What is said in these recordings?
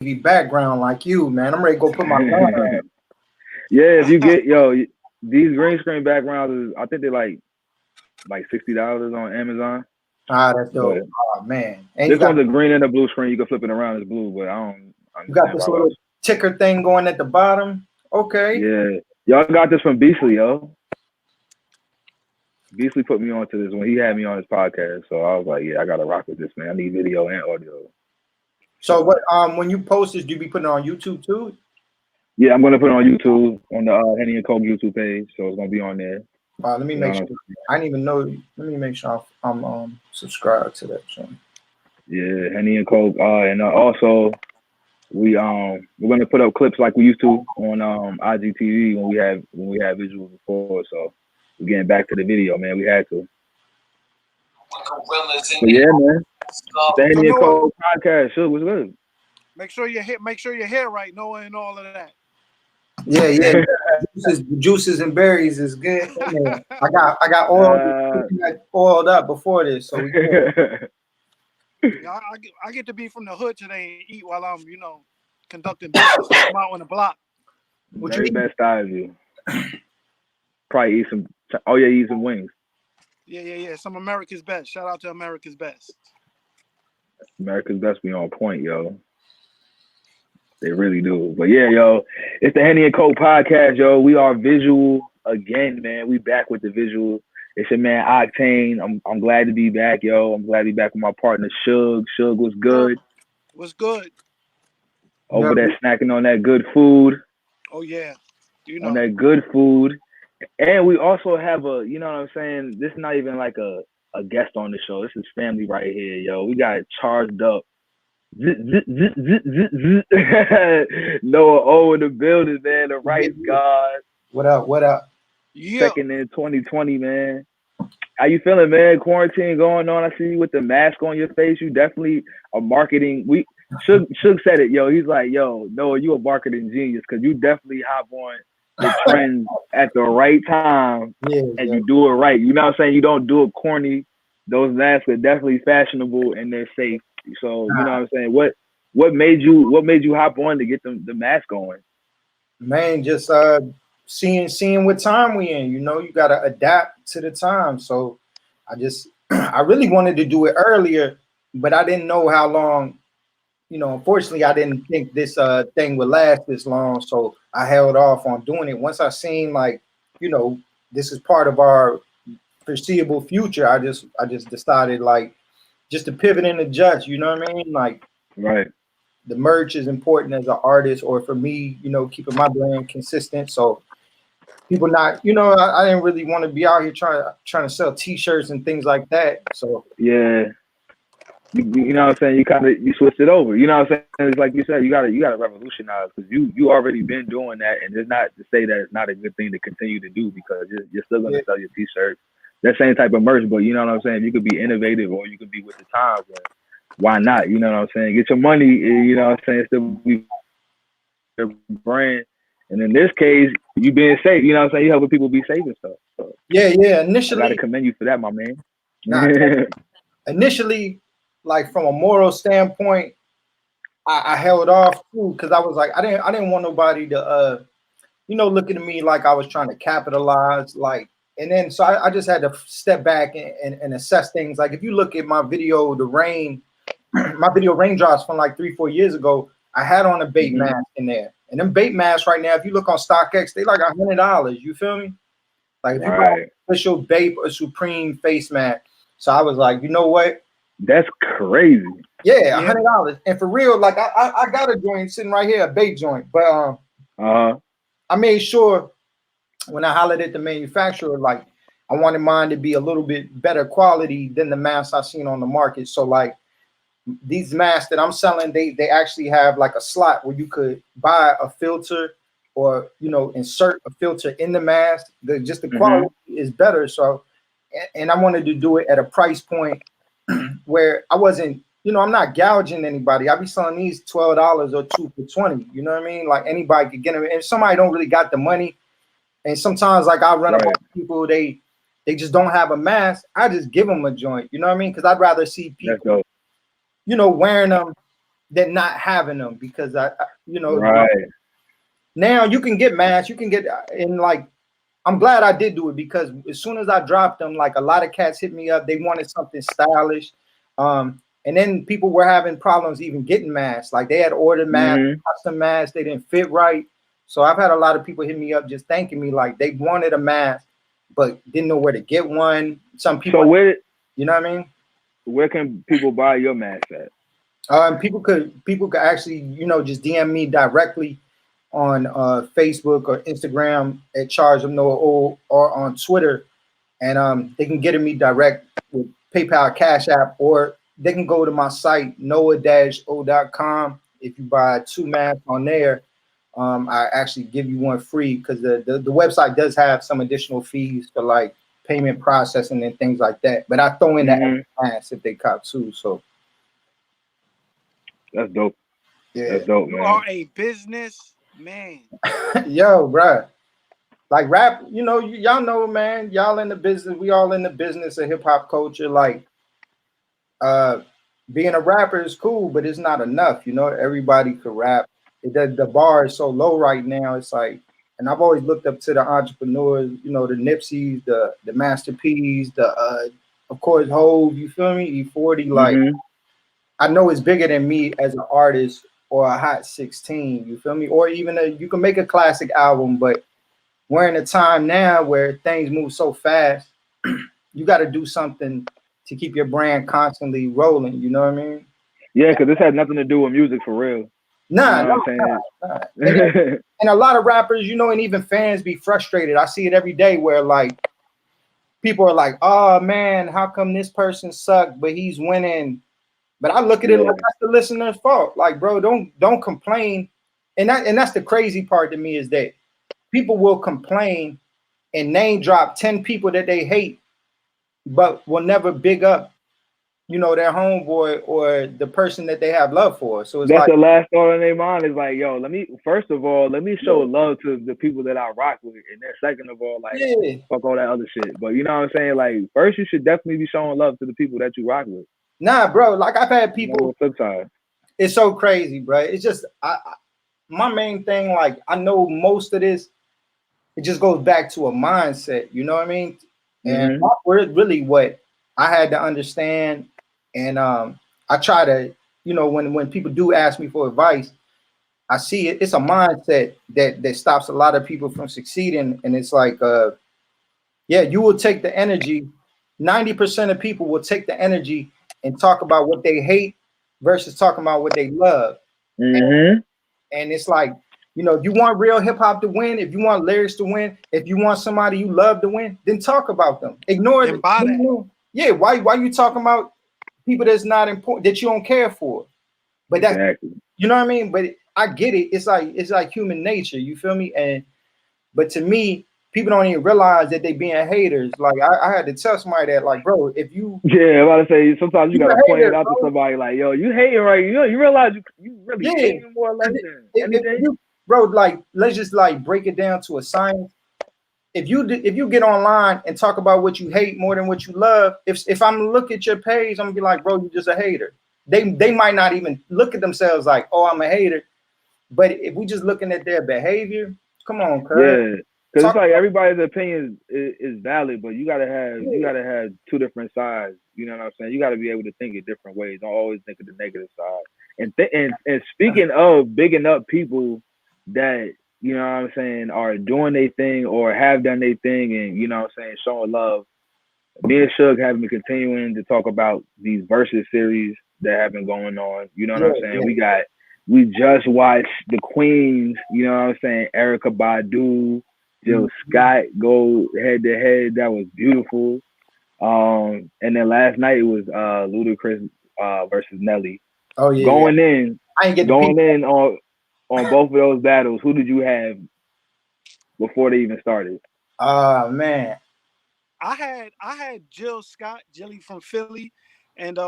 background like you, man. I'm ready to go put my gun on. Yeah, if you get these green screen backgrounds, I think they're like $60 on Amazon. Ah, that's But dope. Oh man. And this one's a green and a blue screen. You can flip it around as blue, but I don't you got understand this why little else. ticker thing going at the bottom. Okay. Yeah, y'all got this from Beasley, yo. Beasley put me onto this when he had me on his podcast. So I was like, yeah, I gotta rock with this, man. I need video and audio. So what when you post this, do you be putting it on YouTube too? Yeah, I'm gonna put it on YouTube on the HennyNCoke YouTube page, so it's gonna be on there. Let me You know make what sure. I'm saying? I didn't even know. Let me make sure I'm subscribed to that channel. Yeah, HennyNCoke, and also we're gonna put up clips like we used to on IGTV when we had visuals before. So we're getting back to the video, man. We had to. But yeah, man. The HennyNCoke podcast, sure was good. Make sure your hair right, Noah, and all of that. Yeah. juices and berries is good. I got oiled up before this, so we good. Yeah, I get to be from the hood today and eat while I'm, conducting business. I'm out on the block. Very best style of you. Probably eat some. Oh yeah, eat some wings. Yeah. Some America's Best. Shout out to America's Best. America's Best be on point, yo. They really do. But yeah, yo, it's the HennyNCoke podcast, yo. We are visual again, man. We back with the visual. It's your man Octane. I'm glad to be back, yo. I'm glad to be back with my partner Suge. Suge was good. Was good. Over there snacking on that good food. Oh yeah. On that good food. And we also have a, you know what I'm saying? This is not even like a guest on the show. This is family right here, yo. We got charged up. Noah O in the building, man. The rice god. What up? Yeah. Second in 2020, man. How you feeling, man? Quarantine going on. I see you with the mask on your face. You definitely are marketing. Suge said it, yo. He's like, yo, Noah, you a marketing genius because you definitely hop on the trends at the right time and you do it right. You know what I'm saying? You don't do it corny. Those masks are definitely fashionable and they're safe. So you know what I'm saying? What made you hop on to get the mask going? Man, just seeing what time we in. You gotta adapt to the time. So I really wanted to do it earlier, but I didn't know how long. Unfortunately, I didn't think this thing would last this long, so I held off on doing it. Once I seen this is part of our foreseeable future, I just decided just to pivot and adjust. You know what I mean? Right. The merch is important as an artist, or for me, keeping my brand consistent. So people not, I didn't really want to be out here trying to sell T-shirts and things like that. So yeah. You know what I'm saying? You switched it over. You know what I'm saying? It's like you said, you gotta revolutionize because you already been doing that, and it's not to say that it's not a good thing to continue to do because you're still gonna sell your T-shirts, that same type of merch. But you know what I'm saying? You could be innovative or you could be with the times. And why not? You know what I'm saying? Get your money. You know what I'm saying? Still be your brand. And in this case, you being safe. You know what I'm saying? You helping people be safe and stuff. So, yeah. Initially, I gotta commend you for that, my man. Initially, from a moral standpoint, I held off too because I was like, I didn't want nobody to looking at me like I was trying to capitalize, and then so I just had to step back and assess things. Like if you look at my video, my video Raindrops from 3-4 years ago, I had on a bait mask in there. And them bait masks right now, if you look on StockX, they like $100. You feel me? If you buy an official Bape or Supreme face mask. So I was like, you know what? That's crazy. Yeah, $100. And for real, I got a joint sitting right here, a bait joint. But I made sure when I hollered at the manufacturer, I wanted mine to be a little bit better quality than the masks I seen on the market. So these masks that I'm selling, they actually have a slot where you could buy a filter or insert a filter in the mask. The quality is better. So, and I wanted to do it at a price point where I wasn't, I'm not gouging anybody. I be selling these $12 or 2 for 20. You know what I mean? Anybody could get them. And somebody don't really got the money, and sometimes I run up on people, they just don't have a mask. I just give them a joint. You know what I mean? Because I'd rather see people wearing them than not having them, because I you know, right. now you can get masks, you can get in, like, I'm glad I did do it, because as soon as I dropped them, like, a lot of cats hit me up. They wanted something stylish. And then people were having problems even getting masks. Like, they had ordered masks, custom masks, they didn't fit right. So I've had a lot of people hit me up just thanking me, like, they wanted a mask but didn't know where to get one. Some people, so where, you know what I mean? Where can people buy your mask at? People could actually, you know, just DM me directly on Facebook or Instagram at Charge of Noah, or on Twitter, and they can get at me direct with PayPal, Cash App, or they can go to my site noah-o.com. If you buy 2 masks on there, I actually give you one free, because the website does have some additional fees for like payment processing and things like that. But I throw in that mask if they cop too. So that's dope. Yeah, that's dope, man. You are a business man. Yo, bruh. Like, rap, you know, y'all know, man. Y'all in the business. We all in the business of hip hop culture. Like, being a rapper is cool, but it's not enough. You know, everybody could rap. The bar is so low right now. It's like, and I've always looked up to the entrepreneurs. You know, the Nipseys, the Master P's, of course, Hove. You feel me? E40. Like, I know it's bigger than me as an artist or a Hot 16. You feel me? Or even you can make a classic album, but we're in a time now where things move so fast. You got to do something to keep your brand constantly rolling. You know what I mean? Yeah, because this had nothing to do with music for real. Nah, you know what I'm saying? And a lot of rappers, you know, and even fans be frustrated. I see it every day where, like, people are like, oh man, how come this person sucked but he's winning? But I look at it like that's the listener's fault. Like, bro, don't complain. And that's the crazy part to me, is that people will complain and name drop 10 people that they hate, but will never big up, you know, their homeboy or the person that they have love for. So it's that's like, the last thought in their mind is like, yo, first of all, let me show love to the people that I rock with. And then second of all, like, fuck all that other shit. But you know what I'm saying? Like, first you should definitely be showing love to the people that you rock with. Nah, bro, like, I've had people, flip side. It's so crazy, bro. It's just, my main thing, like, I know most of this, it just goes back to a mindset, you know what I mean? And that's really what I had to understand. And I try to, you know, when people do ask me for advice, I see it's a mindset that stops a lot of people from succeeding. And it's like, yeah, you will take the energy. 90% of people will take the energy and talk about what they hate versus talking about what they love. And it's like, you know, if you want real hip hop to win, if you want lyrics to win, if you want somebody you love to win, then talk about them. Ignore them. Yeah, why you talking about people that's not important, that you don't care for? But that's you know what I mean? But I get it. It's like human nature. You feel me? But to me, people don't even realize that they being haters. Like, I had to tell somebody that, like, bro, if you I'm about to say, sometimes you gotta point it out to somebody, like, yo, you hating, right? You realize you really hating more or less than anything. Bro, like, let's just like break it down to a science. If you get online and talk about what you hate more than what you love, if I'm to look at your page, I'm gonna be like, bro, you just a hater. They might not even look at themselves like, oh, I'm a hater. But if we just looking at their behavior, come on, cuz. Yeah, because it's like everybody's opinion is valid, but you gotta have two different sides. You know what I'm saying? You gotta be able to think in different ways. Don't always think of the negative side. And speaking of bigging up people that, you know what I'm saying, are doing their thing or have done their thing, and, you know what I'm saying, showing love. Me and Suge have been continuing to talk about these VERZUZ series that have been going on. You know what I'm saying? We just watched the Queens, you know what I'm saying, Erykah Badu, Jill Scott go head to head. That was beautiful. And then last night it was Ludacris versus Nelly. Oh yeah. Going in on both of those battles, who did you have before they even started? Man. I had Jill Scott, Jilly from Philly, and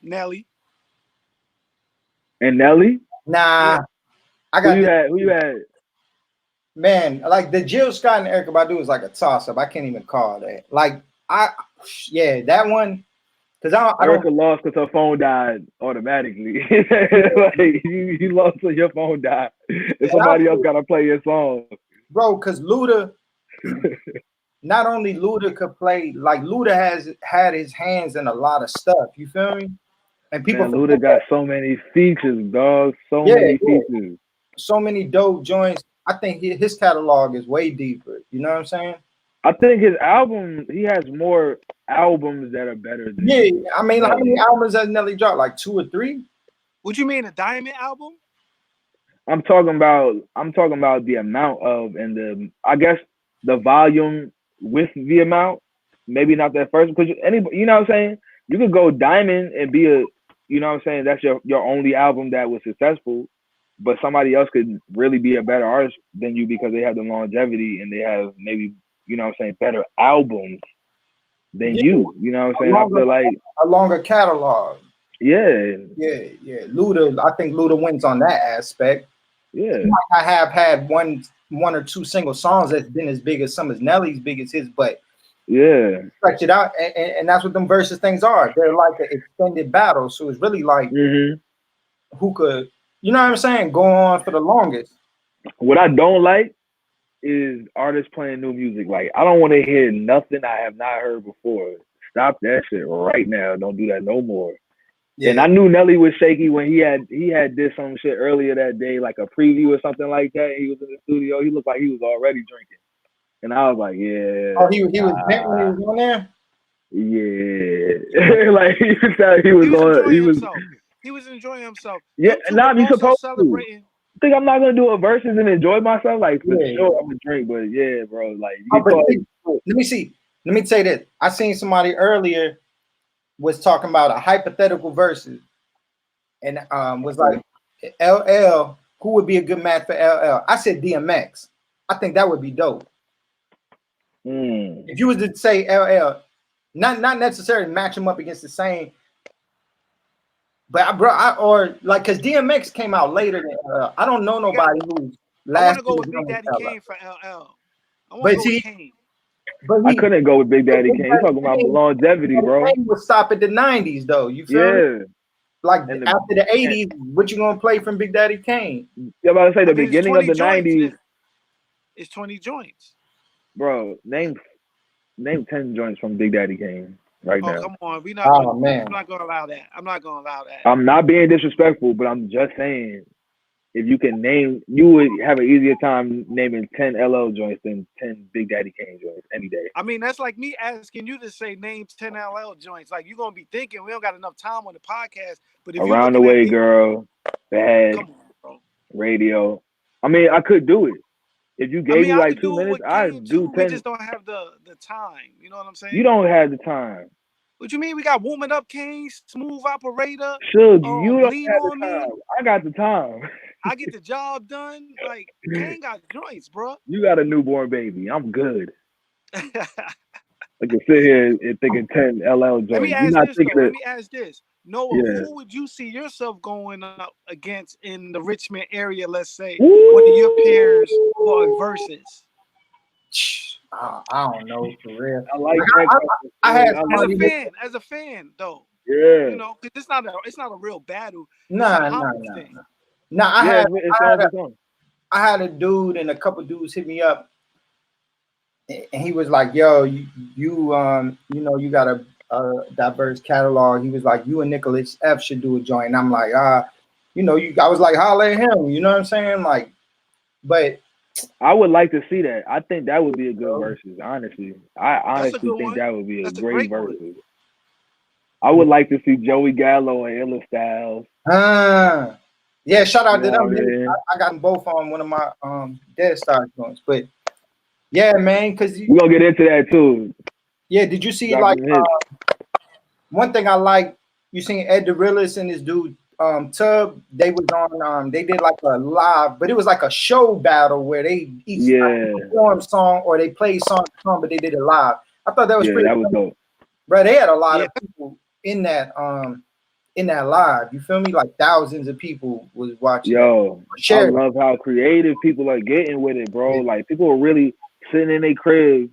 Nelly. And Nelly? Nah. Yeah. I got who you had? Man, like the Jill Scott and Erykah Badu is like a toss-up. I can't even call that. Like, that one, Because I Erica don't lost because her phone died automatically. Like you lost when your phone died, and somebody else gotta play your song, bro. Because Luda, not only Luda could play, like Luda has had his hands in a lot of stuff. You feel me? And people man. Luda got so many features, dog. So many features. So many dope joints. I think his catalog is way deeper. You know what I'm saying? I think his album, he has more albums that are better than I mean, how many albums has Nelly dropped? Like 2 or 3? What you mean, a Diamond album? I'm talking about the amount of, and I guess the volume with the amount. Maybe not that first, because anybody, you know what I'm saying? You could go Diamond and be a, you know what I'm saying? That's your only album that was successful, but somebody else could really be a better artist than you because they have the longevity and they have maybe, you know what I'm saying, better albums than you. You know what I'm saying? I feel like a longer catalog. Yeah. Luda, I think Luda wins on that aspect. Yeah. I have had one or two single songs that's been as big as some of Nelly's biggest hits, but stretch it out, and that's what them versus things are. They're like an extended battle, so it's really like who could, you know what I'm saying, go on for the longest. What I don't like is artists playing new music. Like, I don't want to hear nothing I have not heard before. Stop that shit right now. Don't do that no more. Yeah. And I knew Nelly was shaky when he had did some shit earlier that day, like a preview or something like that. He was in the studio. He looked like he was already drinking. And I was like, yeah. Oh, he was bent when he was on there? Yeah. Like he was enjoying himself. Yeah, nah, you supposed to. I think I'm not gonna do a versus and enjoy myself. Like for sure I'm gonna drink, but yeah, bro. Like let me see. Let me say this. I seen somebody earlier was talking about a hypothetical versus, and was like LL, who would be a good match for LL? I said DMX. I think that would be dope. If you was to say LL, not necessarily match him up against the same, but because DMX came out later than I don't know nobody who's last. I want to go with Big Daddy Kane for LL. I want to go with Kane. But I couldn't go with Big Daddy Kane. You're talking about longevity, bro. Kane would stop at the 90s, though. You feel me? Like after the 80s, what you gonna play from Big Daddy Kane? Yeah, about to say the beginning of the 90s. It's 20 joints. Bro, name 10 joints from Big Daddy Kane right now. Come on, I'm not gonna allow that. I'm not gonna allow that. I'm not being disrespectful, but I'm just saying, if you can name, you would have an easier time naming 10 LL joints than 10 Big Daddy Kane joints any day. I mean, that's like me asking you to say name 10 LL joints. Like, you're gonna be thinking we don't got enough time on the podcast. But if Around the Way, Girl, Bad, Radio. I mean, I could do it. If you gave me like 2 minutes, I'd do 10. We just don't have the time. You know what I'm saying? You don't have the time. What you mean? We got Woman Up Kane, Smooth Operator. Suge, you don't have the time. I got the time. I get the job done. Like, Kane got joints, bro. You got a newborn baby. I'm good. I can sit here and think of 10 LL joints. Let me ask this. Noah, who would you see yourself going up against in the Richmond area, let's say, one of your peers for a versus? I don't know, for real. I like that. I had as a fan, though. Yeah. You know, because it's not a real battle. Nah. I had a dude and a couple dudes hit me up, and he was like, "Yo, you know, you got a diverse catalog." He was like, "You and Nicholas F should do a joint." And I'm like, you know, I was like, holla at him. You know what I'm saying? Like, but I would like to see that. I think that would be a good versus. Honestly, I honestly think that would be a great versus. I would like to see Joey Gallo and Illa Styles. Yeah, shout out to them. I got them both on one of my DEADSTOCK joints. But yeah, man, because we're gonna get into that too. Yeah, did you see like one thing I like? You seen Ed DeRillis and this dude Tub? They was on they did like a live, but it was like a show battle where they each perform song or they played song, but they did it live. I thought that was pretty that was dope. Bro, they had a lot of people in that live. You feel me? Like thousands of people was watching. Yo, I love how creative people are getting with it, bro. Like people are really sitting in their crib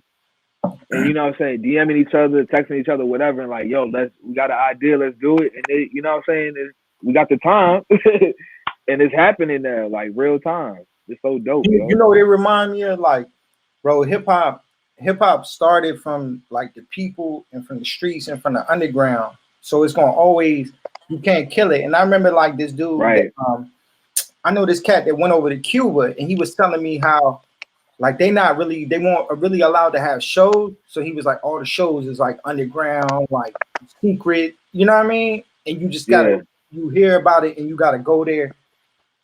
and you know what I'm saying, DMing each other, texting each other, whatever, and like, yo, we got an idea, let's do it. And they, you know what I'm saying, we got the time, and it's happening there, like real time. It's so dope. You know what it remind me of? Like, bro, hip hop started from like the people and from the streets and from the underground. So it's gonna always, you can't kill it. And I remember like this dude, right? That, I know this cat that went over to Cuba, and he was telling me how like they weren't really allowed to have shows. So he was like, all the shows is like underground, like secret, you know what I mean? And you just gotta you hear about it and you gotta go there.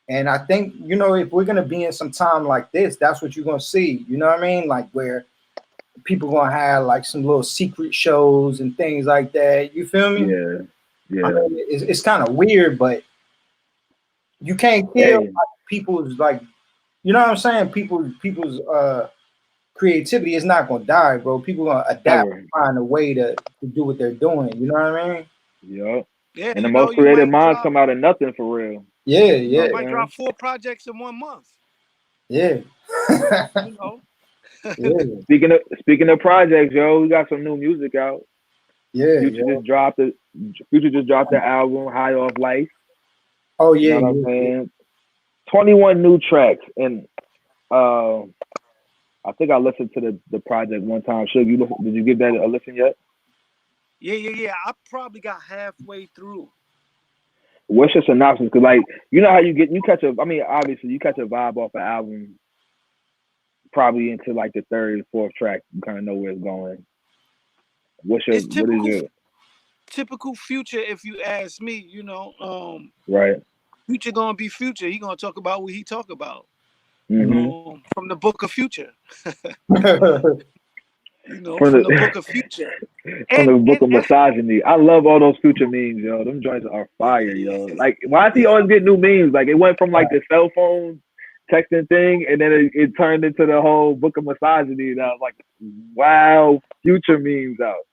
And I think, you know, if we're gonna be in some time like this, that's what you're gonna see, you know what I mean? Like where people gonna have like some little secret shows and things like that. You feel me? Yeah. I mean, it's kind of weird, but you can't kill like, people's like, you know what I'm saying? People's creativity is not gonna die, bro. People gonna adapt and find a way to do what they're doing. You know what I mean? Yeah. And the most creative minds come out of nothing for real. Yeah. You might drop 4 projects in 1 month. Yeah. You know. Yeah. Speaking of projects, yo, we got some new music out. Yeah. Future just dropped the album High Off Life. Oh yeah. You know what I'm saying? 21 new tracks, and I think I listened to the project one time. Did you give that a listen yet? Yeah. I probably got halfway through. What's your synopsis? Because like, you know how obviously you catch a vibe off an album probably into like the 3rd or 4th track. You kind of know where it's going. What is your typical Future, if you ask me, you know, right. Future gonna be Future. He gonna talk about what he talk about. Mm-hmm. From the Book of Future. You know, from the Book of Future. From the Book of Misogyny. I love all those Future memes, yo. Them joints are fire, yo. Like, why does he always get new memes? Like, it went from like the cell phone texting thing, and then it turned into the whole Book of Misogyny. And I was like, wow, Future memes out.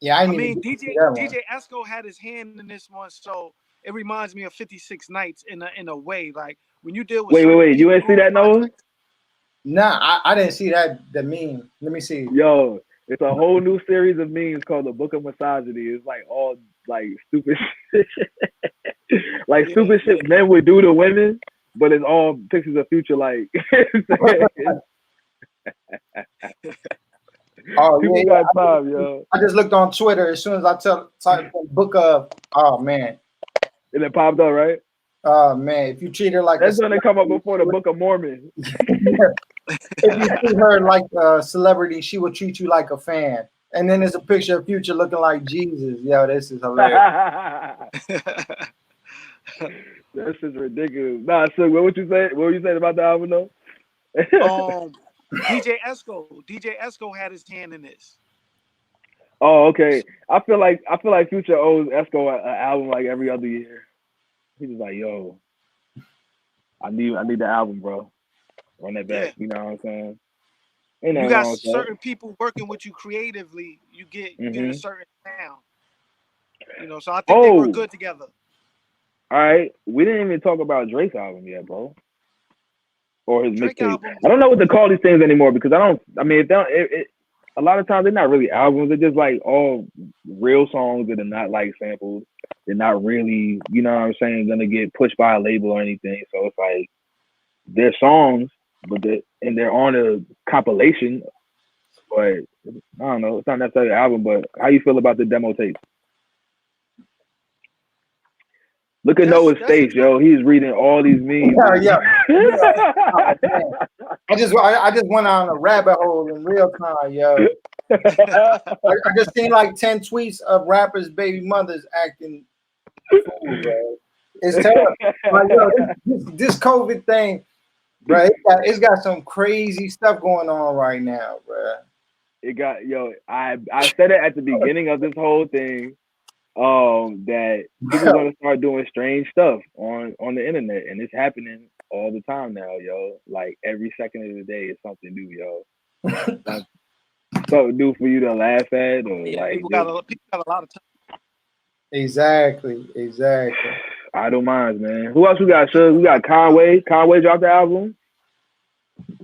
Yeah, I mean, DJ Esco had his hand in this one, so it reminds me of 56 Nights in a way. Like when you deal with wait, you ain't see that, Noah? Nah, I didn't see that. The meme. Let me see. Yo, it's a whole new series of memes called the Book of Misogyny. It's like all like stupid shit, like stupid shit men would do to women, but it's all pictures of Future. Like, people got time, yo. I just looked on Twitter as soon as I typed Book of. Oh man, and it popped up, right? Oh man, if you treat her like that's gonna come up before the Book of Mormon. If you treat her like a celebrity, she will treat you like a fan. And then there's a picture of Future looking like Jesus. Yo, this is hilarious. This is ridiculous. Nah, so what would you say? What were you saying about the album though? DJ Esco had his hand in this. Oh, okay. I feel like Future owes Esco an album like every other year. He was like, yo, I need the album, bro. Run that back. You know what I'm saying? You got certain people working with you creatively, you get a certain sound. You know, so I think they were good together. All right. We didn't even talk about Drake's album yet, bro. Or his mixtape. I don't know what to call these things anymore because a lot of times they're not really albums. They're just like all real songs that are not like samples. They're not really, you know what I'm saying, gonna get pushed by a label or anything. So it's like they're songs, but they're on a compilation. But I don't know, it's not necessarily an album. But how you feel about the demo tape? Look at Noah's face, yo. He's reading all these memes. Yeah. I just went on a rabbit hole in real time, yo. I just seen like 10 tweets of rappers' baby mothers acting fool, bro. It's terrible. Like, yo, this COVID thing, bro, it's got some crazy stuff going on right now, bro. I said it at the beginning of this whole thing. That people are gonna start doing strange stuff on the internet, and it's happening all the time now, yo. Like every second of the day is something new, yo. Something new for you to laugh at, or like people got a lot of time. Exactly. I don't mind, man. Who else we got? Sir, we got Conway. Conway dropped the album.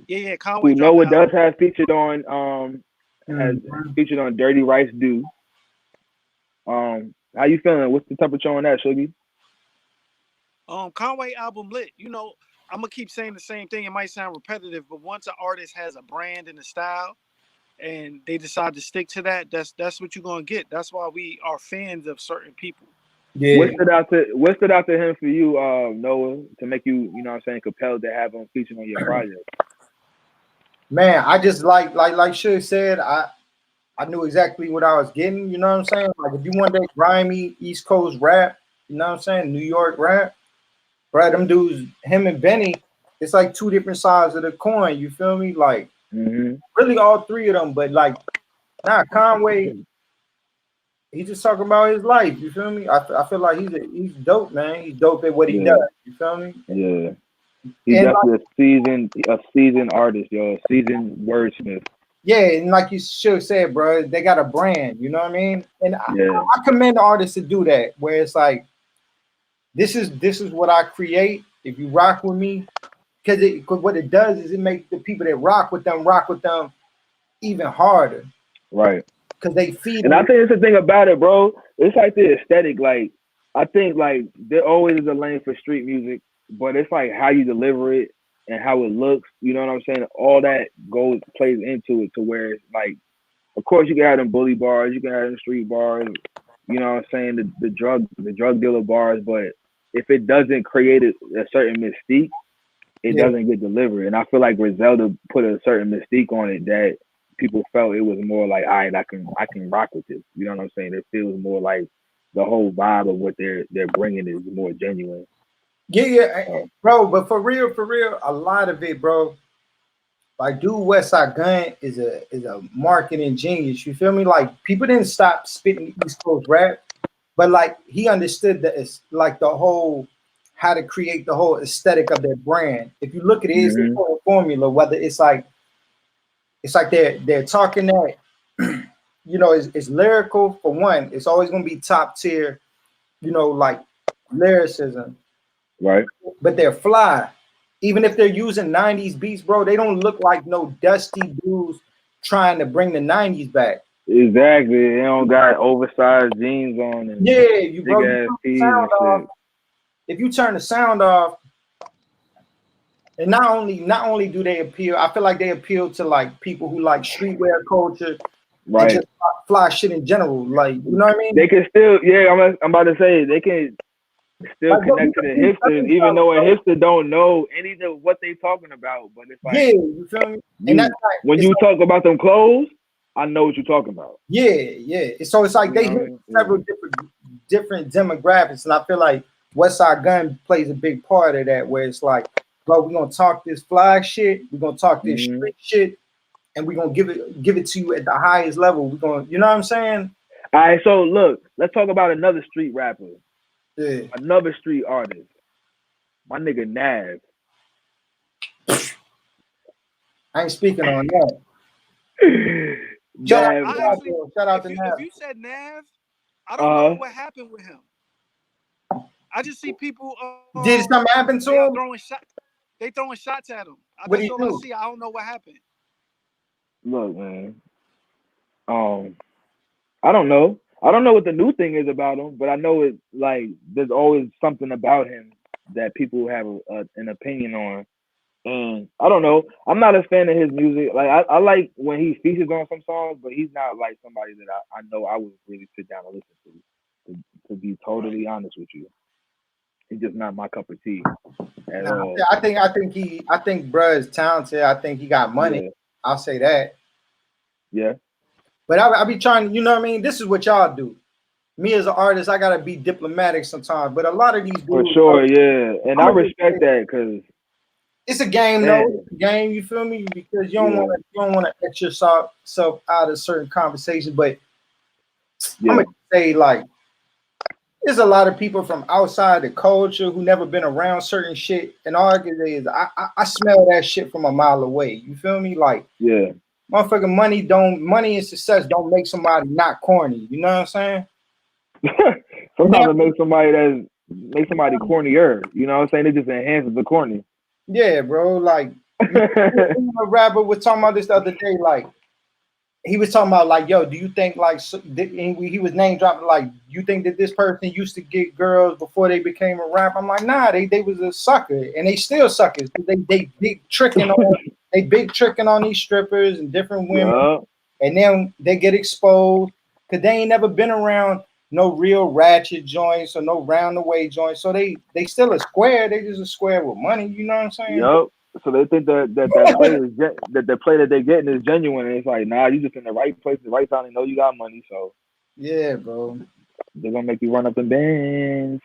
Yeah, Conway. Who Noah does have featured on has featured on Dirty Rice Do. How you feeling? What's the temperature on that, Shuggy? Conway album lit. You know, I'm gonna keep saying the same thing. It might sound repetitive, but once an artist has a brand and a style, and they decide to stick to that, that's what you're gonna get. That's why we are fans of certain people. Yeah. What stood out to him for you, Noah, to make you, you know what I'm saying, compelled to have him featured on your project? Man, I just like Suge said, I knew exactly what I was getting, you know what I'm saying? Like if you want that grimy East Coast rap, you know what I'm saying, New York rap, bro, them dudes, him and Benny, it's like two different sides of the coin, you feel me? Like really all three of them, but like Conway, he's just talking about his life, you feel me? I feel like he's dope, man. He's dope at what he does, you feel me? Yeah. He's definitely a seasoned artist, yo, a seasoned wordsmith. Yeah, and like you should say, bro, they got a brand, you know what I mean? And I commend artists to do that, where it's like, this is what I create. If you rock with me, because what it does is it makes the people that rock with them even harder. Right. Because they feed. And I think it's the thing about it, bro. It's like the aesthetic. Like I think like there always is a lane for street music, but it's like how you deliver it and how it looks. You know what I'm saying? All that plays into it to where it's like, of course you can have them bully bars, you can have them street bars. You know what I'm saying? The drug dealer bars, but if it doesn't create a certain mystique, it doesn't get delivered. And I feel like Griselda put a certain mystique on it that people felt it was more like, all right, I can rock with this. You know what I'm saying? It feels more like the whole vibe of what they're bringing is more genuine. Yeah, bro. But for real, a lot of it, bro. Like, dude, Westside Gunn is a marketing genius. You feel me? Like, people didn't stop spitting East Coast rap, but like he understood that it's like the whole how to create the whole aesthetic of their brand. If you look at it, it's a whole formula. Whether it's like they're talking that, you know, it's lyrical for one. It's always gonna be top tier, you know, like lyricism, right? But they're fly. Even if they're using 90s beats, bro, they don't look like no dusty dudes trying to bring the 90s back. Exactly. They don't got oversized jeans on and you bro. If you turn the sound off, and not only do they appeal, I feel like they appeal to like people who like streetwear culture, right? And just fly shit in general, like, you know what I mean? They can still, I'm about to say they can still connect to the hipsters, even though a hipster don't know any of what they talking about. But it's like, you feel me? And that's like, when you talk about them clothes, I know what you're talking about. Yeah. So it's like they hit several different demographics, and I feel like Westside Gunn plays a big part of that, where it's like, bro, we're gonna talk this fly shit, we're gonna talk this street shit, and we're gonna give it to you at the highest level. We're gonna, you know what I'm saying? All right, so look, let's talk about another street rapper. Yeah. Another street artist. My nigga Nav. I ain't speaking on that. Shout out to Nav. If you said Nav, I don't know what happened with him. I just see people. Did something happen to him? They throwing shots at him. That's all I see. I don't know what happened. Look, man. I don't know. I don't know what the new thing is about him, but I know it. Like, there's always something about him that people have an opinion on. And I don't know. I'm not a fan of his music. Like, I like when he features on some songs, but he's not like somebody that I know I would really sit down and listen to be totally honest with you. He's just not my cup of tea at all. I think bruh is talented. I think he got money. Yeah. I'll say that. Yeah. But I be trying, you know what I mean? This is what y'all do. Me as an artist, I gotta be diplomatic sometimes. But a lot of these dudes, for sure, yeah. And I respect that because it's a game, though. It's a game, you feel me? Because you don't want to X yourself out of certain conversations. But I'm gonna say, like, there's a lot of people from outside the culture who never been around certain shit, and all I can say is I smell that shit from a mile away. You feel me? Like, yeah, motherfucking money and success don't make somebody not corny. You know what I'm saying? Sometimes it makes somebody cornier. You know what I'm saying? It just enhances the corny. Yeah, bro. Like, a rapper was talking about this the other day. Like, he was talking about like, yo, do you think like he was name dropping like, you think that this person used to get girls before they became a rapper? I'm like, nah, they was a sucker and they still suckers. They big tricking on these strippers and different women, and then they get exposed because they ain't never been around no real ratchet joints or no round the way joints. So they still a square. They just a square with money. You know what I'm saying? Yep. So they think that play is that the play that they're getting is genuine, and it's like, nah, you just in the right place, the right time. They know you got money, so yeah, bro. They're gonna make you run up and dance.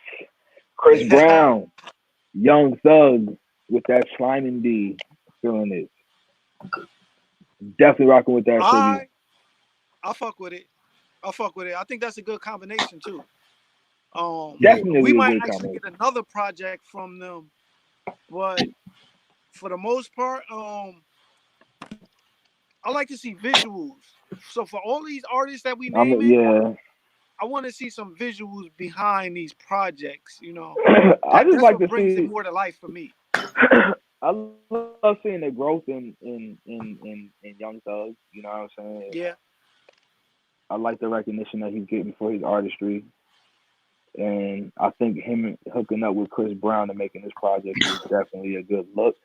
Chris Brown, Young Thug with that Slime D, feeling it. Definitely rocking with that shit. I fuck with it. I think that's a good combination too. Definitely we might actually get another project from them, but for the most part, I like to see visuals. So for all these artists that we name, I want to see some visuals behind these projects. You know, I just like to brings see it more to life for me. I love seeing the growth in Young Thug. You know what I'm saying? Yeah. I like the recognition that he's getting for his artistry, and I think him hooking up with Chris Brown and making this project is definitely a good look.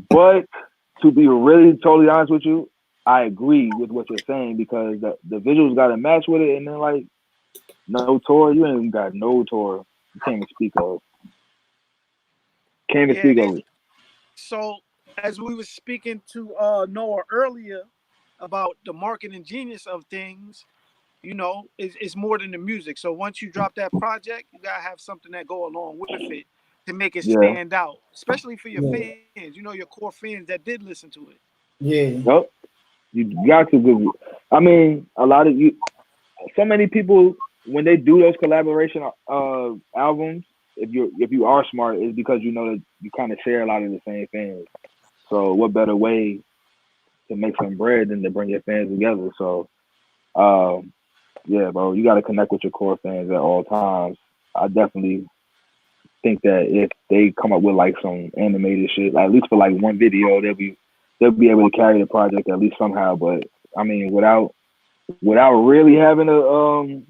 But to be really totally honest with you, I agree with what you're saying because the visuals got to match with it, and then like no tour, you ain't even got no tour. You can't even speak of. Can't even speak of it. So as we were speaking to Noah earlier about the marketing genius of things, you know, it's more than the music. So once you drop that project, you gotta have something that go along with it to make it stand out, especially for your fans. You know, your core fans that did listen to it. Yeah. Yep. You got to. I mean, a lot of you. So many people when they do those collaboration albums, if you are smart, is because you know that you kind of share a lot of the same fans. So what better way to make some bread than to bring your fans together? So, yeah, bro, you got to connect with your core fans at all times. I definitely think that if they come up with like some animated shit, like, at least for like one video, they'll be able to carry the project at least somehow. But I mean, without really having the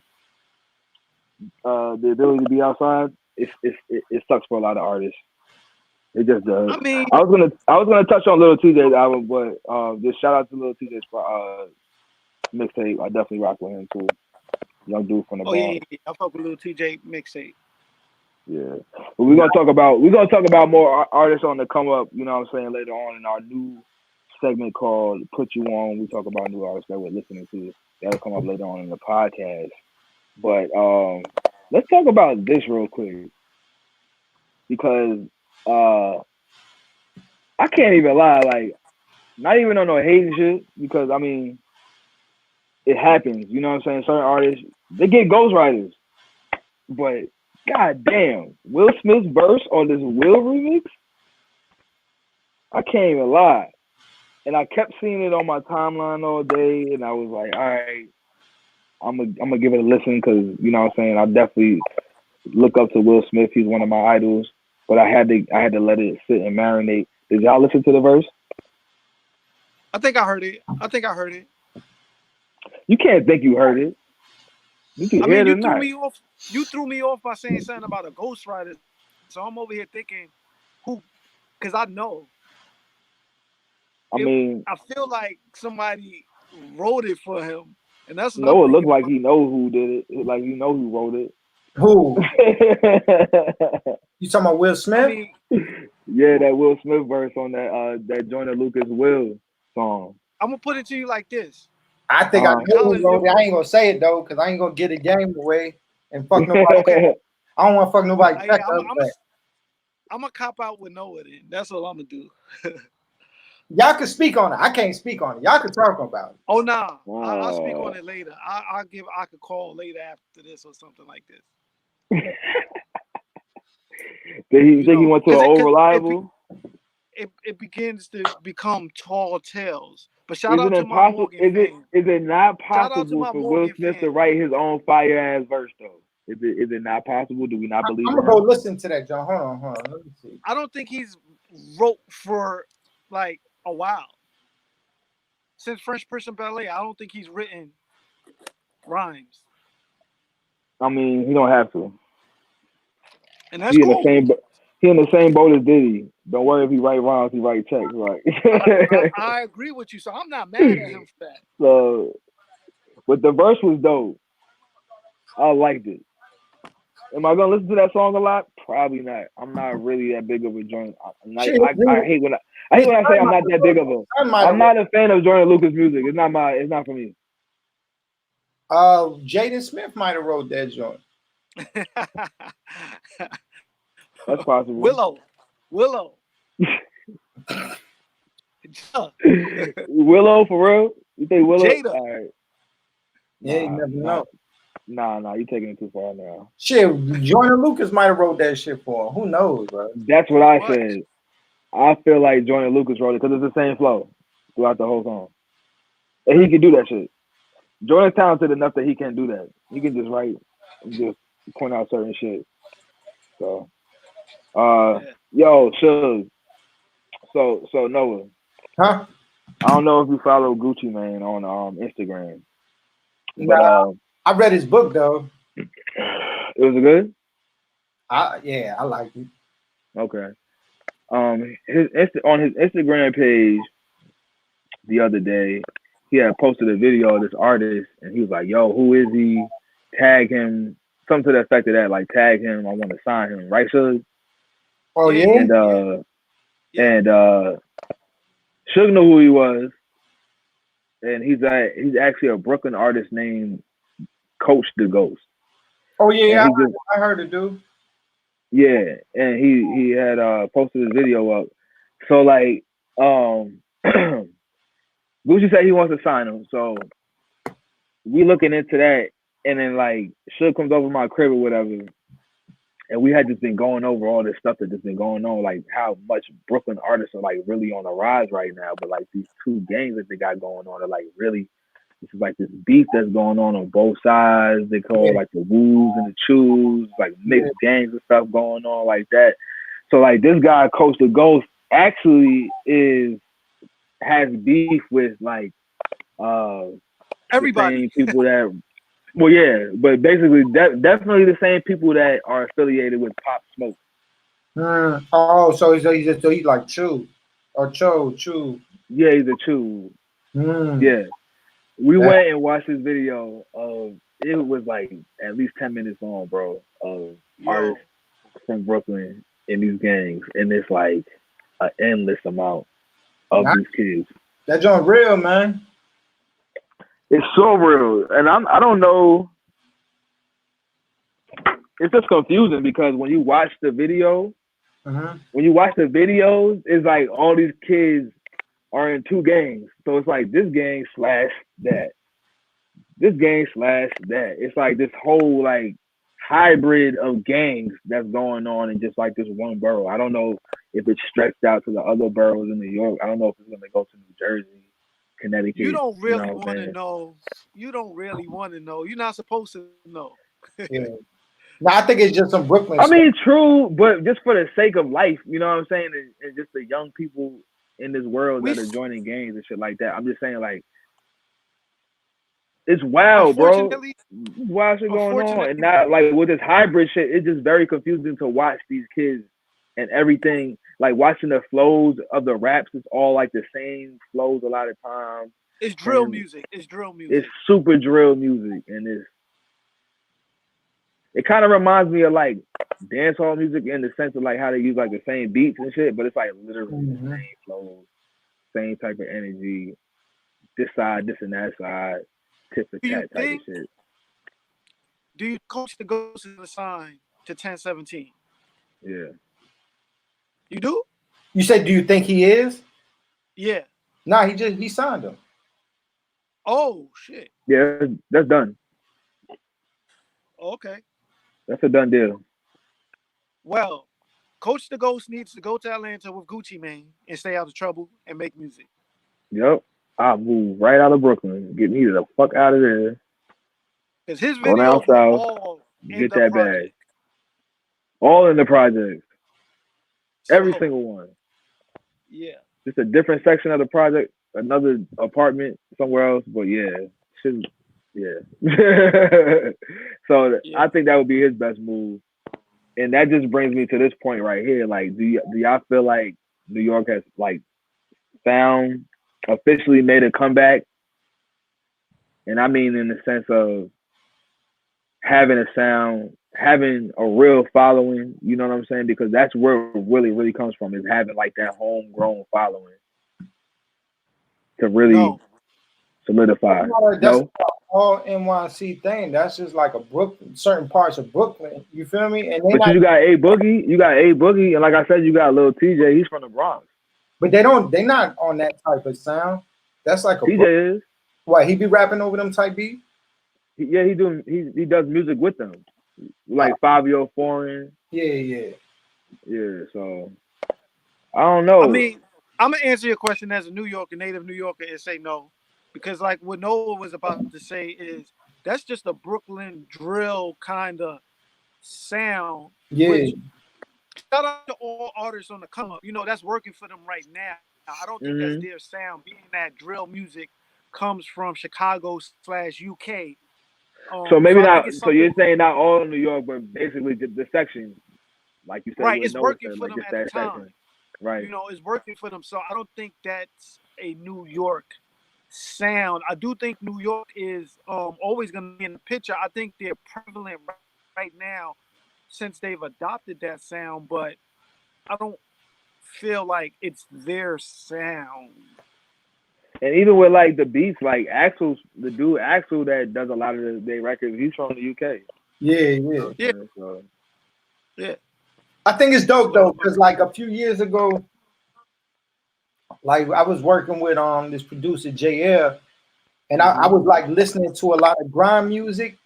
ability to be outside, it sucks for a lot of artists. It just does. I mean, I was gonna touch on Lil TJ's album, but just shout out to Lil TJ's mixtape. I definitely rock with him too. Young dude from the Bronx. Yeah. I fuck with Lil TJ mixtape. Yeah, but we're gonna talk about more artists on the come up. You know what I'm saying, later on in our new segment called "Put You On." We talk about new artists that we're listening to. That'll come up later on in the podcast. But let's talk about this real quick because I can't even lie, like, not even on no hating shit, because I mean it happens. You know what I'm saying? Certain artists, they get ghostwriters, but god damn, Will Smith's verse on this Will remix, I can't even lie. And I kept seeing it on my timeline all day, and I was like, all right, I'm gonna give it a listen because, you know what I'm saying, I definitely look up to Will Smith. He's one of my idols, but I had to let it sit and marinate. Did y'all listen to the verse? I think I heard it. You can't think you heard it. You can hear it or not. You threw me off by saying something about a ghostwriter. So I'm over here thinking, who? Because I know. I feel like somebody wrote it for him, and that's no. It looked like he know who did it. Like you know who wrote it. Who? You talking about Will Smith? I mean, yeah, that Will Smith verse on that Joyner Lucas Will song. I'm gonna put it to you like this. I think I know who wrote it. I ain't gonna say it though, because I ain't gonna get the game away and fuck nobody. Okay. I don't want to fuck nobody. I'm gonna cop out with Noah then. That's all I'm gonna do. Y'all can speak on it. I can't speak on it. Y'all can talk about it. Oh nah, I'll speak on it later. I could call later after this or something like this. Did he think he went to an old reliable? It begins to become tall tales. But shout out to my Morgan fans. Is it not possible for Will Smith to write his own fire ass verse though? Is it not possible? Do we not believe? I'm gonna go listen to that, John. Hold on. Let me see. I don't think he's wrote for like a while. since Fresh Prince of Bel-Air, I don't think he's written rhymes. I mean, he don't have to. And that's cool. He in the same boat as Diddy. Don't worry if he write rhymes, he write checks, right? I agree with you, so I'm not mad at him for that. So, but the verse was dope. I liked it. Am I gonna listen to that song a lot? Probably not. I'm not really that big of a joint. I hate when I say I'm not that big of a. I'm not a fan of Jordan Lucas music. It's not for me. Jaden Smith might have wrote that joint. That's possible. Willow. Willow for real? You think Willow? Jada. All right. Yeah, you never know. Nah, you taking it too far now. Shit, Jordan Lucas might have wrote that shit for him. Who knows, bro? That's what I said. I feel like Jordan Lucas wrote it because it's the same flow throughout the whole song. And he can do that shit. Jordan's talented enough that he can do that. He can just write and just point out certain shit. So, yo, Shug. So Noah. Huh? I don't know if you follow Gucci Mane on Instagram. But I read his book though. It was good? Yeah, I liked it. Okay. On his Instagram page the other day, he had posted a video of this artist and he was like, yo, who is he? Tag him. Something to the effect of that, like tag him, I want to sign him, right, Shug? Oh yeah. And Shug knew who he was. And he's actually a Brooklyn artist named Coach the Ghost. Oh yeah, I heard it, dude. Yeah, and he had posted his video up. So like Gucci said he wants to sign him. So we looking into that, and then like Shug comes over my crib or whatever, and we had just been going over all this stuff that just been going on, like how much Brooklyn artists are like really on the rise right now. But like these two gangs that they got going on are like really, this is like this beef that's going on both sides. They call like the Woos and the Chews, like mixed gangs and stuff going on like that. So like this guy, Coach the Ghost, actually has beef with like everybody, the same people that. Well, yeah, but basically, definitely the same people that are affiliated with Pop Smoke. Oh, so he's like Chew or Chew. Yeah, he's a Chew. Yeah, we went and watched this video of it was like at least 10 minutes long, bro, of artists from Brooklyn in these gangs, and it's like an endless amount of these kids. That joint real, man. It's so real, and I don't know. It's just confusing because when you watch the video, it's like all these kids are in two gangs. So it's like this gang / that. This gang / that. It's like this whole like hybrid of gangs that's going on in just like this one borough. I don't know if it's stretched out to the other boroughs in New York. I don't know if it's going to go to New Jersey. Connecticut. You don't really want to know. You don't really want to know. You're not supposed to know. Yeah. No, I think it's just some Brooklyn. I mean, true, but just for the sake of life, you know what I'm saying? And just the young people in this world that are joining gangs and shit like that. I'm just saying, like, it's wild, bro. It's wild shit going on. And not like with this hybrid shit, it's just very confusing to watch these kids and everything. Like watching the flows of the raps, it's all like the same flows a lot of times. It's drill music. It's super drill music, and it kind of reminds me of like dancehall music in the sense of like how they use like the same beats and shit, but it's like literally the same flows, same type of energy. This side, this and that side, tit for tat type of shit. Do you Coach the Ghost is assigned to 1017? Yeah. You do? You said, do you think he is? Yeah. Nah, he signed him. Oh shit. Yeah, that's done. Okay. That's a done deal. Well, Coach the Ghost needs to go to Atlanta with Gucci Mane and stay out of trouble and make music. Yep. I'll move right out of Brooklyn. Get me the fuck out of there. Because his go videos down all south, get that bag. All in the project. Every single one. Yeah. Just a different section of the project. another apartment somewhere else. But yeah, shouldn't. Yeah. So I think that would be his best move. And that just brings me to this point right here. Like, do y'all feel like New York has like officially made a comeback? And I mean in the sense of having a sound, having a real following, you know what I'm saying? Because that's where it really, really comes from, is having like that homegrown following to really solidify. That's all NYC thing. That's just like a Brooklyn, certain parts of Brooklyn. You feel me? And but you got A Boogie, and like I said, you got Lil TJ. He's from the Bronx. But they're not on that type of sound. That's like a TJ is. What, he be rapping over them type beat? Yeah, he does music with them, like 5-Year Foreign. Yeah. So I don't know. I mean, I'm gonna answer your question as a native New Yorker, and say no, because like what Noah was about to say is that's just a Brooklyn drill kind of sound. Yeah. Shout out to all artists on the come up. You know, that's working for them right now. I don't think that's their sound, being that drill music comes from Chicago/UK. So maybe not. So you're saying not all in New York, but basically the section, like you said, right? It's working for them at the time, section. Right? You know, it's working for them. So I don't think that's a New York sound. I do think New York is always going to be in the picture. I think they're prevalent right now since they've adopted that sound, but I don't feel like it's their sound. And even with like the beats, like the dude Axel that does a lot of their records, he's from the UK. Yeah. So, yeah. I think it's dope though, because like a few years ago, like I was working with this producer JL, and I was like listening to a lot of grime music.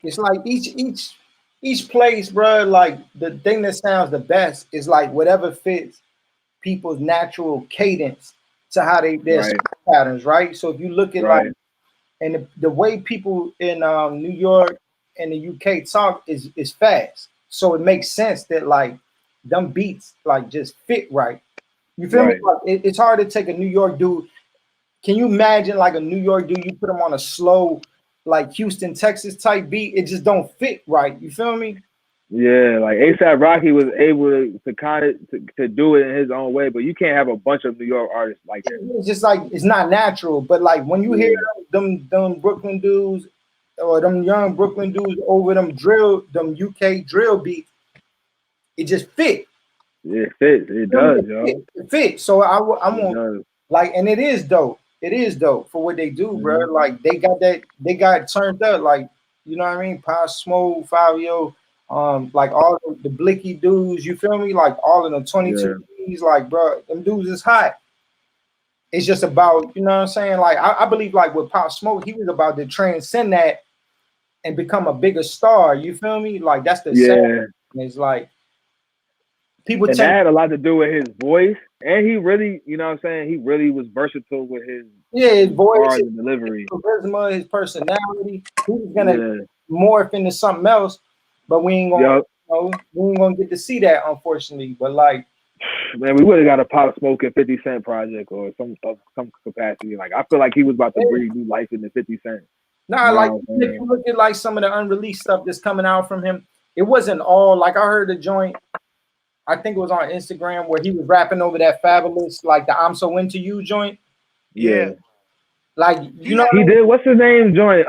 It's like each place, bro, like the thing that sounds the best is like whatever fits people's natural cadence to how their patterns, right? So if you look at like, and the way people in New York and the UK talk is fast, so it makes sense that like them beats like just fit right. You feel me? Like, it's hard to take a New York dude. Can you imagine like a New York dude? You put him on a slow, like Houston, Texas type beat, it just don't fit right. You feel me? Yeah, like A$AP Rocky was able to kind of to do it in his own way, but you can't have a bunch of New York artists like that. It's just like it's not natural. But like when you hear them Brooklyn dudes or them young Brooklyn dudes over them UK drill beats, it just fit. It fits. It does, yo. It fits. So I want like, and it is dope. It is dope for what they do, bro. Like they got turned up. Like, you know what I mean? Pop Smoke, 5-Yo. Like all the Blicky dudes, you feel me? Like all of them 22 Ds, like bro, them dudes is hot. It's just about, you know what I'm saying? Like I believe like with Pop Smoke, he was about to transcend that and become a bigger star. You feel me? Like that's the sound. It's like people and that had a lot to do with his voice, and he really, you know what I'm saying? He really was versatile with his voice, his delivery, his charisma, his personality. He was gonna morph into something else. But we ain't gonna get to see that, unfortunately. But like, man, we would have got a Pop Smoke and 50 Cent project or some capacity. Like I feel like he was about to breathe new life into 50 Cent. Nah, like if you look at like some of the unreleased stuff that's coming out from him, it wasn't all like I heard a joint. I think it was on Instagram where he was rapping over that Fabulous, like the "I'm So Into You" joint. Yeah. Like you know, he did. What's his name joint?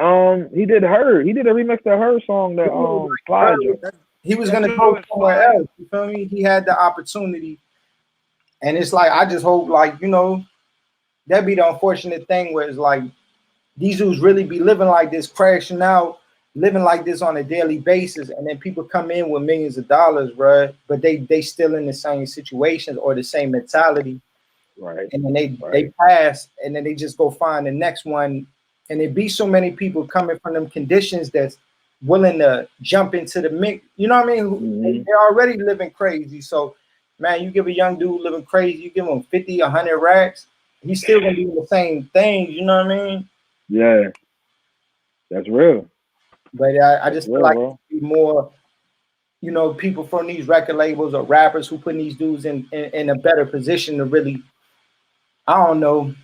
He did Her. He did a remix to Her song that Fly joint. He was gonna go somewhere else. You feel me? He had the opportunity, and it's like I just hope, like you know, that'd be the unfortunate thing where it's like these dudes really be living like this, crashing out, living like this on a daily basis, and then people come in with millions of dollars, bro, but they still in the same situations or the same mentality. Right. And then they pass, and then they just go find the next one, and there be so many people coming from them conditions that's willing to jump into the mix. You know what I mean? They're already living crazy. So, man, you give a young dude living crazy, you give him 50, 100 racks, he's still gonna do the same thing. You know what I mean? Yeah, that's real. But I just feel like it'd be more, you know, people from these record labels or rappers who put these dudes in a better position to really, I don't know,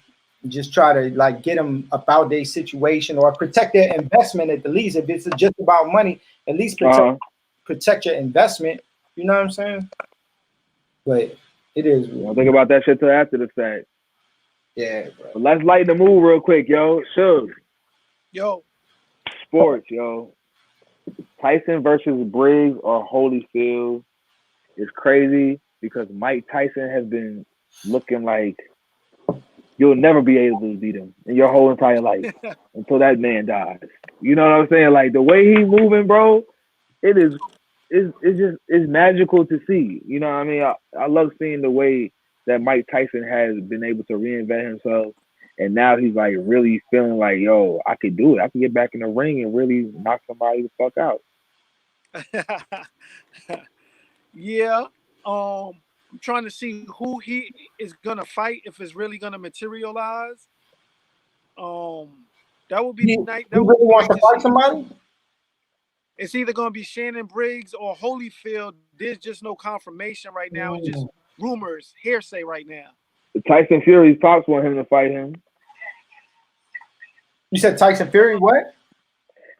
just try to like get them about their situation or protect their investment at the least. If it's just about money, at least protect your investment. You know what I'm saying? But it is. Don't think about that shit till after the fact. Yeah, bro. But let's lighten the mood real quick, yo. Shug. Yo. Sports, yo. Tyson versus Briggs or Holyfield is crazy because Mike Tyson has been looking like you'll never be able to beat him in your whole entire life until that man dies. You know what I'm saying? Like the way he's moving, bro, it's magical to see. You know what I mean? I love seeing the way that Mike Tyson has been able to reinvent himself. And now he's like really feeling like, yo, I could do it. I can get back in the ring and really knock somebody the fuck out. Yeah. I'm trying to see who he is gonna fight if it's really gonna materialize. That would be nice. He really wants to fight somebody? It's either gonna be Shannon Briggs or Holyfield. There's just no confirmation right now. It's just rumors, hearsay right now. Tyson Fury's pops want him to fight him. You said Tyson Fury, what?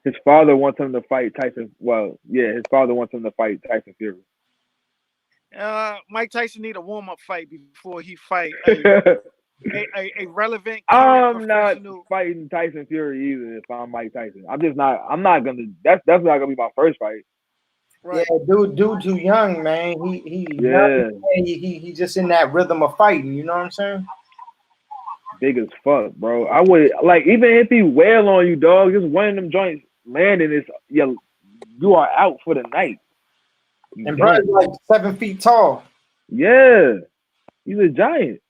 His father wants him to fight Tyson. Well, yeah, his father wants him to fight Tyson Fury. Mike Tyson need a warm-up fight before he fight a relevant. I'm not fighting Tyson Fury either. If I'm Mike Tyson, I'm just not. I'm not gonna. That's not gonna be my first fight. Right. Yeah, dude, too young, man. He just in that rhythm of fighting. You know what I'm saying? Big as fuck, bro. I would like even if he wail on you, dog. Just one of them joints landing is you are out for the night. And bro's like 7 feet tall. Yeah, he's a giant.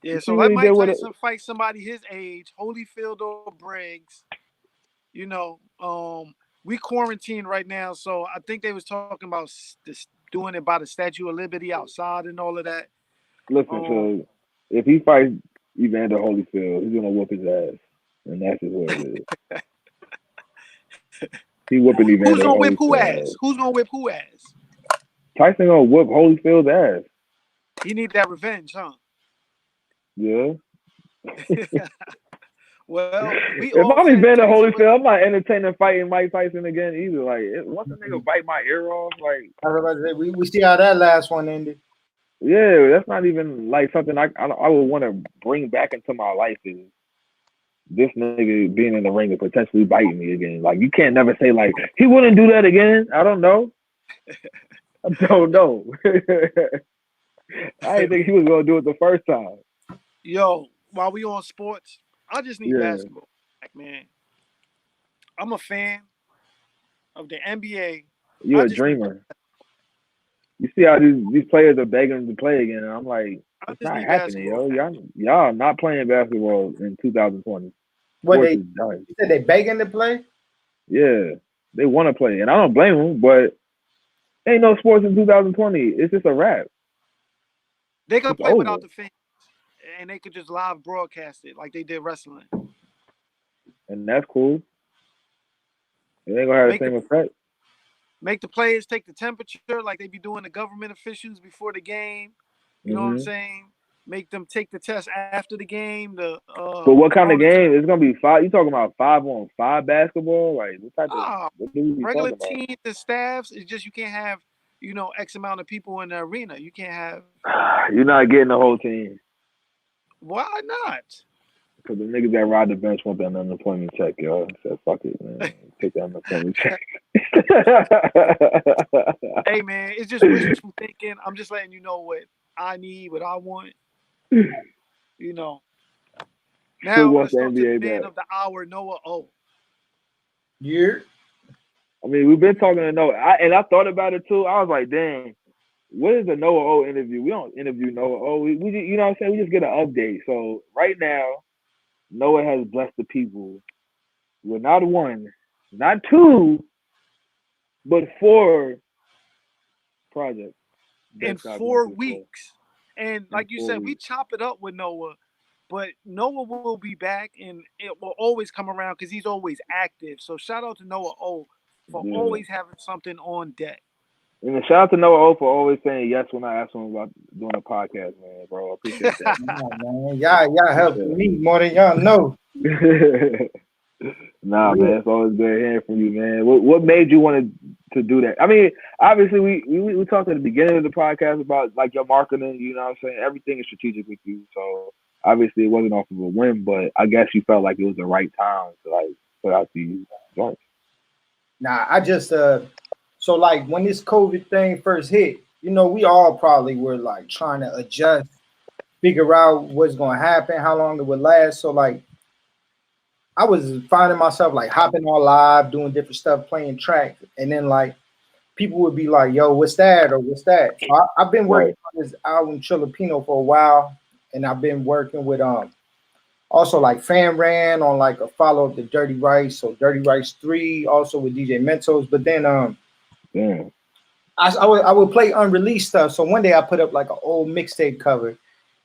Yeah, so let Mike Tyson fight somebody his age, Holyfield or Briggs. You know, we quarantined right now, so I think they was talking about doing it by the Statue of Liberty outside and all of that. Listen, so if he fights Evander Holyfield, he's gonna whoop his ass, and that's just what it is. He whooping Evander. Who's gonna whip who ass? Who's gonna whip who ass? Tyson gonna whoop Holyfield's ass. He need that revenge, huh? Yeah. Well, if I'm Evander Holyfield, I'm not entertaining fighting Mike Tyson again either. Like, once a nigga bite my ear off, like we see how that last one ended. Yeah, that's not even like something I would want to bring back into my life. Is this nigga being in the ring and potentially biting me again? Like, you can't never say like he wouldn't do that again. I don't know. I don't know. I didn't think he was gonna do it the first time. Yo, while we on sports, I just need basketball back, man. I'm a fan of the NBA. You're a dreamer. You see how these players are begging to play again, and I'm like, it's not happening, yo. Y'all not playing basketball in 2020. What you said they begging to play? Yeah, they want to play, and I don't blame them. But ain't no sports in 2020. It's just a wrap. They could play without the fans, and they could just live broadcast it like they did wrestling. And that's cool. It ain't gonna have the same effect. Make the players take the temperature like they be doing the government officials before the game. You know what I'm saying? Make them take the test after the game. But what kind of game? It's gonna be 5. You talking about 5-on-5 basketball? Like what type of what do we regular teams and staffs? It's just you can't have X amount of people in the arena. You can't have. You're not getting the whole team. Why not? Because the niggas that ride the bench want that unemployment check, yo. So fuck it, man. Take that unemployment check. Hey, man, it's just wishful thinking. I'm just letting you know what I need, what I want. You know. Now let's talk to the man of the hour, Noah O. Yeah. I mean, we've been talking to Noah, and I thought about it too. I was like, dang, what is the Noah O interview? We don't interview Noah O. We you know what I'm saying? We just get an update. So right now, Noah has blessed the people with not 1, not 2, but 4 projects in 4 weeks. And like you said, we chop it up with Noah, but Noah will be back, and it will always come around because he's always active. So shout out to Noah O for always having something on deck. And shout out to Noah O for always saying yes when I asked him about doing a podcast, man, bro. I appreciate that. Man. Y'all help me more than y'all know. Nah, man, it's always good hearing from you, man. What made you want to do that? I mean, obviously, we talked at the beginning of the podcast about like your marketing. You know what I'm saying? Everything is strategic with you, so obviously it wasn't off of a whim, but I guess you felt like it was the right time to like put out these joints. Nah, I just so like when this COVID thing first hit, you know, we all probably were like trying to adjust, figure out what's gonna happen, how long it would last. So like I was finding myself like hopping on live, doing different stuff, playing tracks, and then like people would be like, "Yo, what's that?" or "What's that?" So I've been working on this album Chilipino for a while, and I've been working with also like Fan Ran on like a follow up to Dirty Rice, so Dirty Rice 3, also with DJ Mentos. But then I would play unreleased stuff. So one day I put up like an old mixtape cover,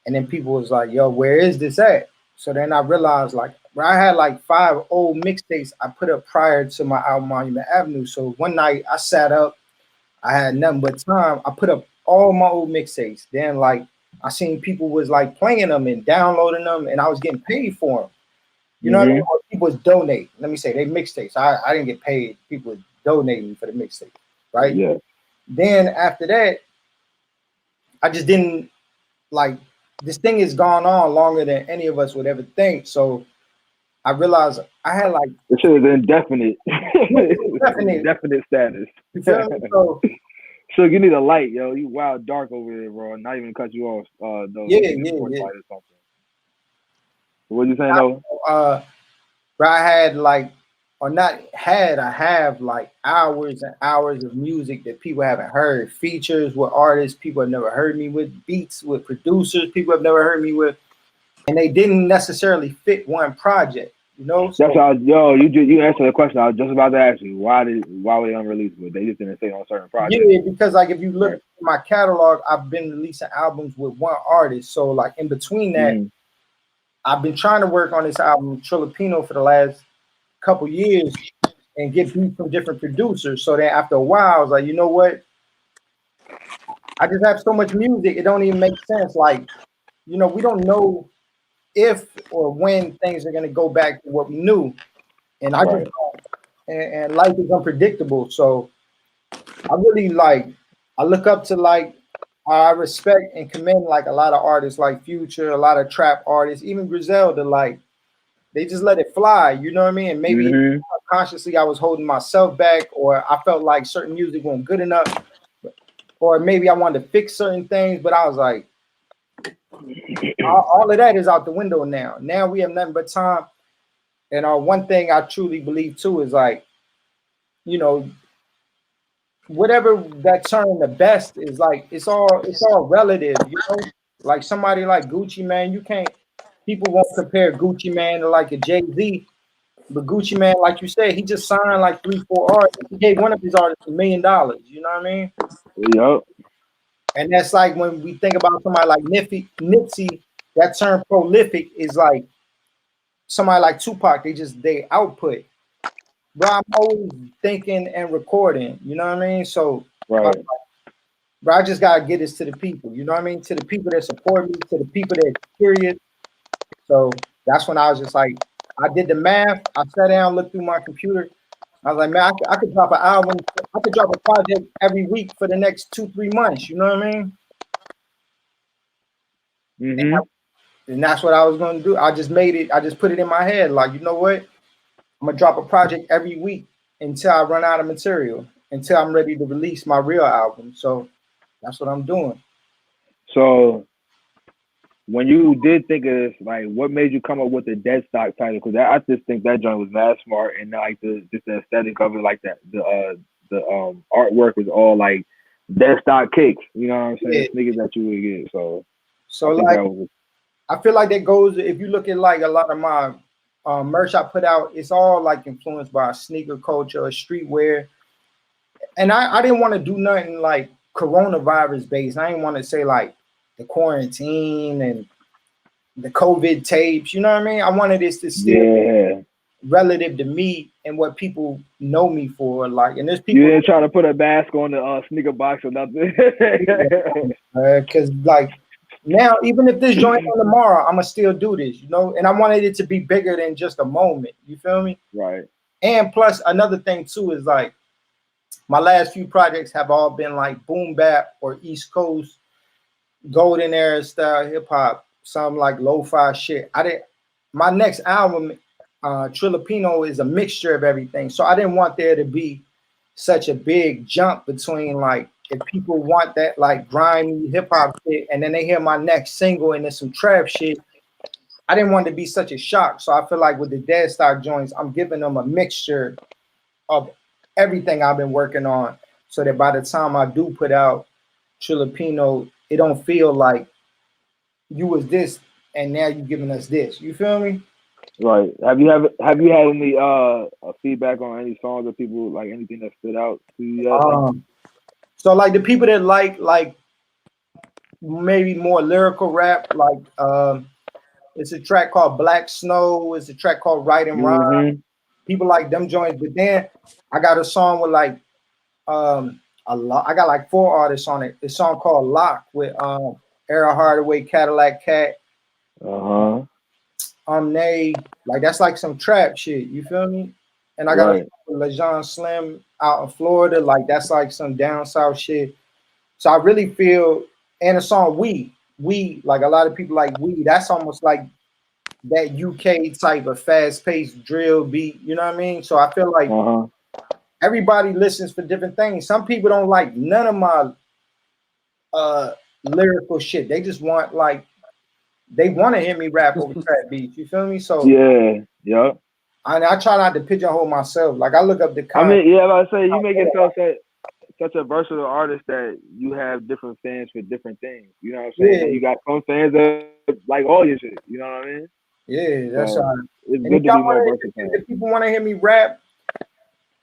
and then people was like, "Yo, where is this at?" So then I realized like where I had like 5 old mixtapes I put up prior to my album Monument Avenue. So one night I sat up, I had nothing but time. I put up all my old mixtapes. Then like I seen people was like playing them and downloading them, and I was getting paid for them. You know what I mean? People was donating. Let me say they mixtapes. I didn't get paid. People was donating for the mixtape, right? Yeah. Then after that, I just didn't like this thing has gone on longer than any of us would ever think. So I realized I had like it should have been definite. Definite status. You feel me? So you need a light, yo. You wild dark over there, bro. Not even cut you off. Yeah. Or something. What you saying, though? Where I had like, or not had, I have like hours and hours of music that people haven't heard. Features with artists people have never heard me with, beats with producers people have never heard me with, and they didn't necessarily fit one project. You know, that's how you answered the question. I was just about to ask you why were they unreleased, but they just didn't say on certain projects. Yeah, because like if you look at my catalog, I've been releasing albums with one artist. So like in between that, I've been trying to work on this album Chilipino for the last couple years and get beats from different producers. So then after a while, I was like, you know what? I just have so much music, it don't even make sense. Like, you know, we don't know if or when things are gonna go back to what we knew, and I just and life is unpredictable. So I really I look up to I respect and commend like a lot of artists like Future, a lot of trap artists, even Griselda. Like they just let it fly. You know what I mean? And maybe consciously I was holding myself back, or I felt like certain music wasn't good enough, or maybe I wanted to fix certain things. But I was like, all of that is out the window now. Now we have nothing but time. And one thing I truly believe too is like, you know, whatever that term the best is like, it's all relative, you know. Like somebody like Gucci Mane, you can't. People won't compare Gucci Mane to like a Jay-Z, but Gucci Mane, like you said, he just signed like 3-4 artists. He gave one of his artists $1 million. You know what I mean? Yep. And that's like when we think about somebody like Nipsey, that term prolific is like somebody like Tupac. They output. Bro, I'm always thinking and recording. You know what I mean? So, bro, I just gotta get this to the people. You know what I mean? To the people that support me, to the people that are curious. So that's when I was just like, I did the math. I sat down, looked through my computer. I was like, man, I could drop an album. I could drop a project every week for the next 2-3 months. You know what I mean? And that's what I was going to do. I just made it. I just put it in my head. Like, you know what? I'm going to drop a project every week until I run out of material, until I'm ready to release my real album. So that's what I'm doing. So when you did think of this, like, what made you come up with the DEADSTOCK title? Because I just think that joint was mad smart, and like the aesthetic of it, like that, the artwork is all like DEADSTOCK kicks. You know what I'm saying? Niggas that you would get. So like, I feel like that goes. If you look at like a lot of my merch I put out, it's all like influenced by sneaker culture or streetwear. And I didn't want to do nothing like coronavirus based. I didn't want to say like the quarantine and the COVID tapes. You know what I mean? I wanted this to still relative to me and what people know me for. Like, and there's people. You didn't try to put a mask on the sneaker box or nothing. Because like now, even if this joint on tomorrow, I'ma still do this, you know. And I wanted it to be bigger than just a moment. You feel me? Right. And plus, another thing too is like my last few projects have all been like boom bap or East Coast golden era style hip hop, some like lo-fi shit. My next album, Trilipino, is a mixture of everything. So I didn't want there to be such a big jump between like if people want that like grimy hip hop shit and then they hear my next single and there's some trap shit. I didn't want it to be such a shock. So I feel like with the DEADSTOCK joints, I'm giving them a mixture of everything I've been working on so that by the time I do put out Trilipino, it don't feel like you was this and now you giving us this. You feel me? Right. Have you had any feedback on any songs or people like anything that stood out to you yet? So like the people that like maybe more lyrical rap, like it's a track called Black Snow, it's a track called Right and Rhyme. People like them joints, but then I got a song with like a lot. I got like 4 artists on it. This song called Lock with Era Hardaway, Cadillac Cat. They like that's like some trap shit. You feel me? And I got a LeJean Slim out in Florida. Like that's like some down south shit. So I really feel, and the song We like a lot of people like We. That's almost like that UK type of fast paced drill beat. You know what I mean? So I feel like everybody listens for different things. Some people don't like none of my lyrical shit. They just want like they want to hear me rap over trap beats. You feel me? So yeah. I try not to pigeonhole myself. Like I look up the content. I mean, I say you make yourself such a versatile artist that you have different fans for different things. You know what I'm saying? Yeah. You got some fans that like all your shit. You know what I mean? Yeah, that's it's good to be more versatile. If people want to hear me rap,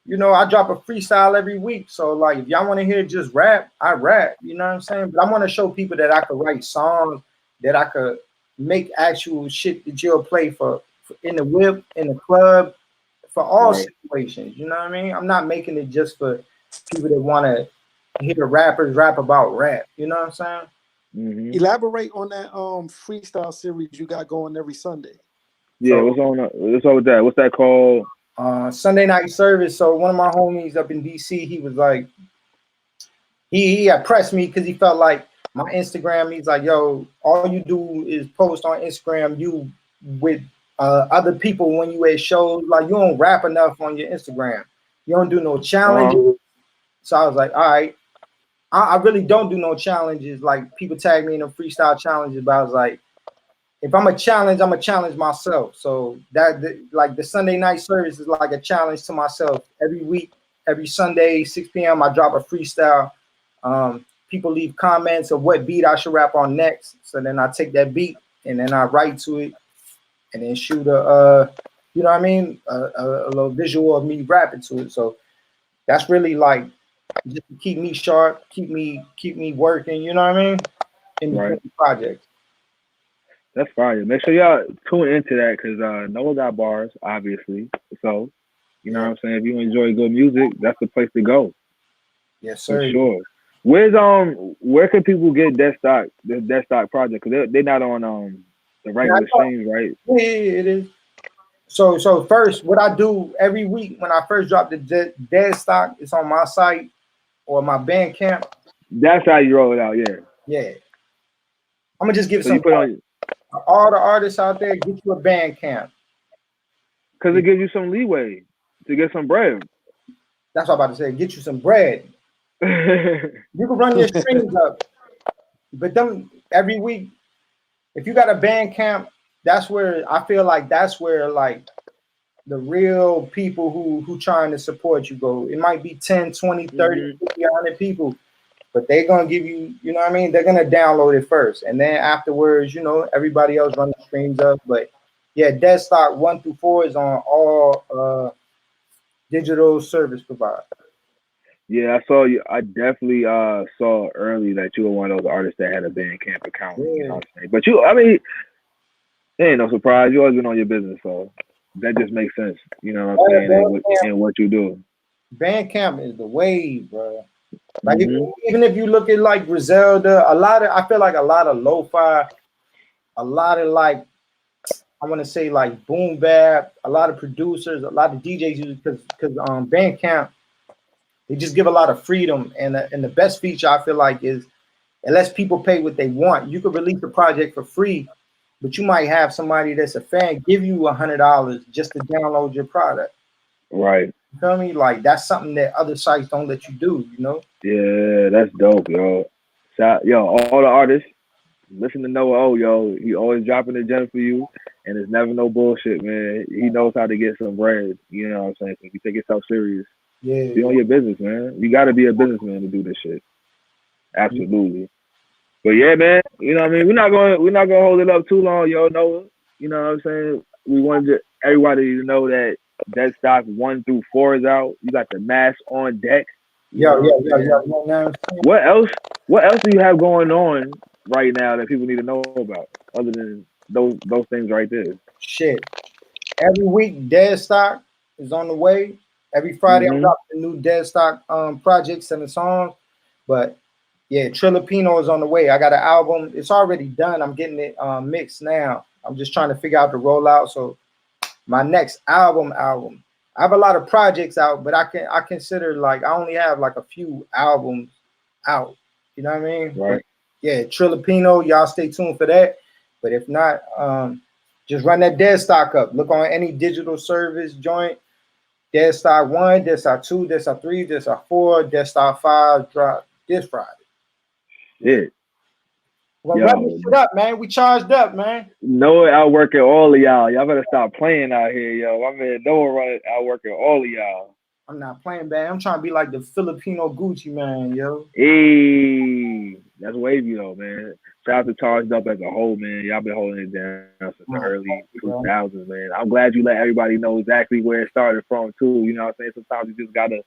you know, I drop a freestyle every week. So like if y'all want to hear just rap, I rap. You know what I'm saying? But I want to show people that I could write songs, that I could make actual shit that you'll play for in the whip, in the club, for all situations. You know what I mean? I'm not making it just for people that want to hear rappers rap about rap. You know what I'm saying? Elaborate on that freestyle series you got going every Sunday. Yeah, what's on with that? What's that called? Sunday night service. So one of my homies up in DC, he was like, he had pressed me because he felt like my Instagram, he's like, yo, all you do is post on Instagram you with other people when you at shows. Like you don't rap enough on your Instagram. You don't do no challenges. So I was like, all right. I really don't do no challenges. Like people tag me in the freestyle challenges, but I was like, if I'm a challenge, I'm a challenge myself. So like the Sunday night service is like a challenge to myself. Every week, every Sunday, 6 p.m., I drop a freestyle. People leave comments of what beat I should rap on next. So then I take that beat and then I write to it and then shoot a you know what I mean? A little visual of me rapping to it. So that's really like just to keep me sharp, keep me working, you know what I mean? In the projects. That's fire. Make sure y'all tune into that because Noah got bars, obviously. So, you know what I'm saying? If you enjoy good music, that's the place to go. Yes, sir. For sure. Where can people get DEADSTOCK, the DEADSTOCK project? Because they're not on the regular streams, right? Yeah, it is. So first, what I do every week when I first drop the DEADSTOCK, it's on my site or my Bandcamp. That's how you roll it out, yeah. Yeah. I'm gonna just give some all the artists out there, get you a Bandcamp. Because it gives you some leeway to get some bread. That's what I'm about to say. Get you some bread. You can run your streams up, but them every week. If you got a Bandcamp, that's where I feel like like the real people who trying to support you go. It might be 10, 20, 30, 50, 100 people, but they're gonna give you, you know what I mean? They're gonna download it first, and then afterwards, you know, everybody else run the streams up. But yeah, DEADSTOCK 1 through 4 is on all digital service providers. Yeah, I saw you. I definitely saw early that you were one of those artists that had a Bandcamp account. Yeah. You know what I'm saying? But I mean, it ain't no surprise. You always been on your business, so that just makes sense. You know what I'm saying? And what you do. Bandcamp is the wave, bro. Like even if you look at like Griselda, I feel like a lot of lo-fi, a lot of like I want to say like boom bap, a lot of producers, a lot of DJs use because Bandcamp, they just give a lot of freedom, and the best feature I feel like is it lets people pay what they want. You could release a project for free, but you might have somebody that's a fan give you $100 just to download your product. Right. You feel me? Like that's something that other sites don't let you do, you know? Yeah, that's dope, yo. Yo, all the artists, listen to Noah O, yo. He always dropping a gem for you, and it's never no bullshit, man. He knows how to get some bread. You know what I'm saying? If you take yourself serious, be on your business, man. You got to be a businessman to do this shit. Absolutely. But yeah, man. You know what I mean? We're not gonna hold it up too long, yo, Noah. You know what I'm saying? We wanted everybody to know that DEADSTOCK 1 through 4 is out. You got the mass on deck. Yeah. What else do you have going on right now that people need to know about other than those things right there? Shit. Every week DEADSTOCK is on the way. Every Friday I'm dropping a new DEADSTOCK projects and the songs. But yeah, Trilipino is on the way. I got an album. It's already done. I'm getting it mixed now. I'm just trying to figure out the rollout. So my next album. I have a lot of projects out, but I consider like I only have like a few albums out. You know what I mean? Right. But yeah, Trilipino, y'all stay tuned for that. But if not, just run that DEADSTOCK up. Look on any digital service joint. DEADSTOCK 1, DEADSTOCK 2, DEADSTOCK 3, DEADSTOCK 4, DEADSTOCK 5 drop this Friday. Shit. Well, wrap this shit up, man. We charged up, man. Noah outworking all of y'all. Y'all better stop playing out here, yo. My man Noah outworking all of y'all. I'm not playing, man. I'm trying to be like the Filipino Gucci man, yo. Hey, that's wavy though, man. Shout out to Charged Up as a whole, man. Y'all been holding it down since the early 2000s, man. I'm glad you let everybody know exactly where it started from, too. You know what I'm saying? Sometimes you just gotta,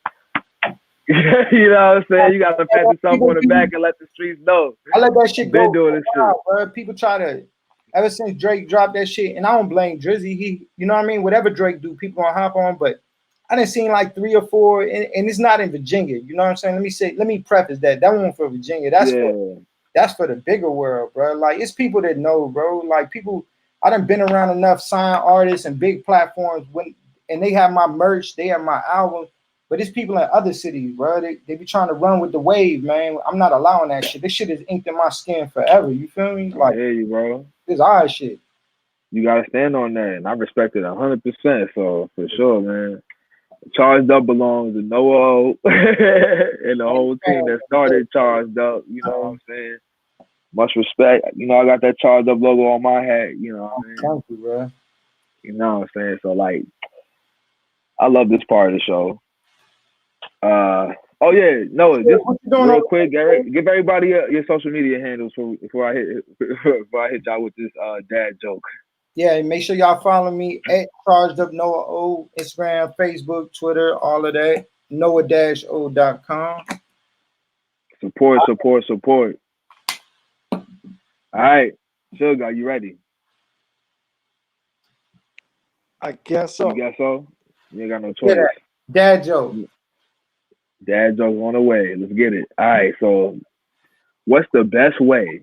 you know what I'm saying? You gotta pat yourself on the back and let the streets know. I let that shit been go. Doing this shit. Bro. People try to, ever since Drake dropped that shit, and I don't blame Drizzy. You know what I mean? Whatever Drake do, people gonna hop on, but I done seen like 3 or 4, and it's not in Virginia. You know what I'm saying? Let me preface that. That one for Virginia. That's for the bigger world, bro. Like it's people that know, bro. Like people, I done been around enough signed artists and big platforms and they have my merch, they have my albums, but it's people in other cities, bro. They be trying to run with the wave, man. I'm not allowing that shit. This shit is inked in my skin forever. You feel me? Like, I hear you, bro. This our shit. You gotta stand on that, and I respect it 100%. So for sure, man. Charged Up belongs to Noah O and the whole team that started Charged Up. You know what I'm saying? Much respect. You know, I got that Charged Up logo on my hat. You know what I mean? Thank you, bro. You know what I'm saying? So, like, I love this part of the show. Oh, yeah. No, just real quick, Garrett, give everybody your social media handles before I hit y'all with this dad joke. Yeah, make sure y'all follow me at Charged Up Noah O, Instagram, Facebook, Twitter, all of that. Noah-O.com. Support. All right. Sugar, are you ready? I guess so. You guess so? You ain't got no choice. Dad joke. Dad joke's on the way. Let's get it. All right. So, what's the best way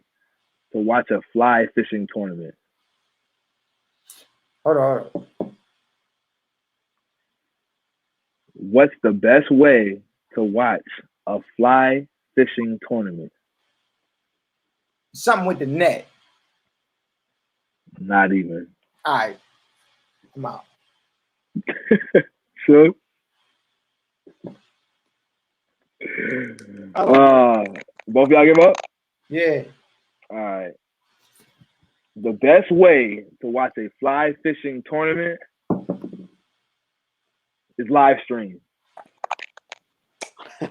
to watch a fly fishing tournament? Hold on. What's the best way to watch a fly fishing tournament? Something with the net. Not even. All right. I'm out. Sure. Both of y'all give up? Yeah. All right. The best way to watch a fly fishing tournament is live stream. And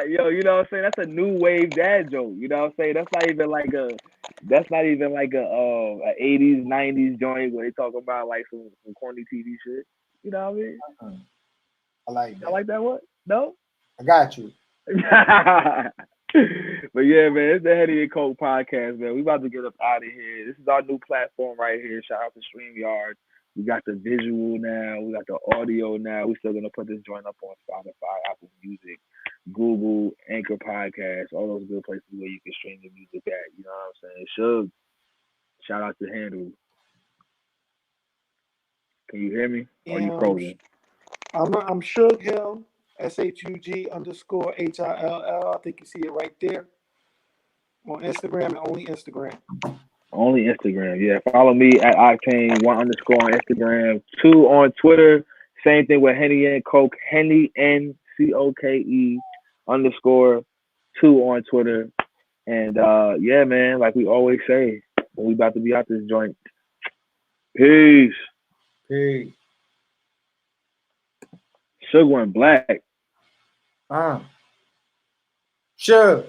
you know what I'm saying? That's a new wave dad joke. You know what I'm saying? That's not even like a 80s, 90s joint where they talk about like some corny TV shit. You know what I mean? I like that. I like that one? No? I got you. But yeah, man, it's the HennyNCoke podcast, man. We about to get up out of here. This is our new platform right here. Shout out to StreamYard. We got the visual now. We got the audio now. We still gonna put this joint up on Spotify, Apple Music, Google, Anchor Podcasts, all those good places where you can stream the music at. You know what I'm saying? Shug, shout out to Handle. Can you hear me? Or are you frozen? I'm Shug Hill, SHUG_HILL. I think you see it right there on Instagram and only Instagram. Only Instagram, yeah. Follow me at Octane1_ on Instagram, 2 on Twitter. Same thing with HennyNCoke, HennyNCoke_ _2 on Twitter. And yeah, man, like we always say, when we about to be out this joint. Peace. Peace. Sugar went black. Sure.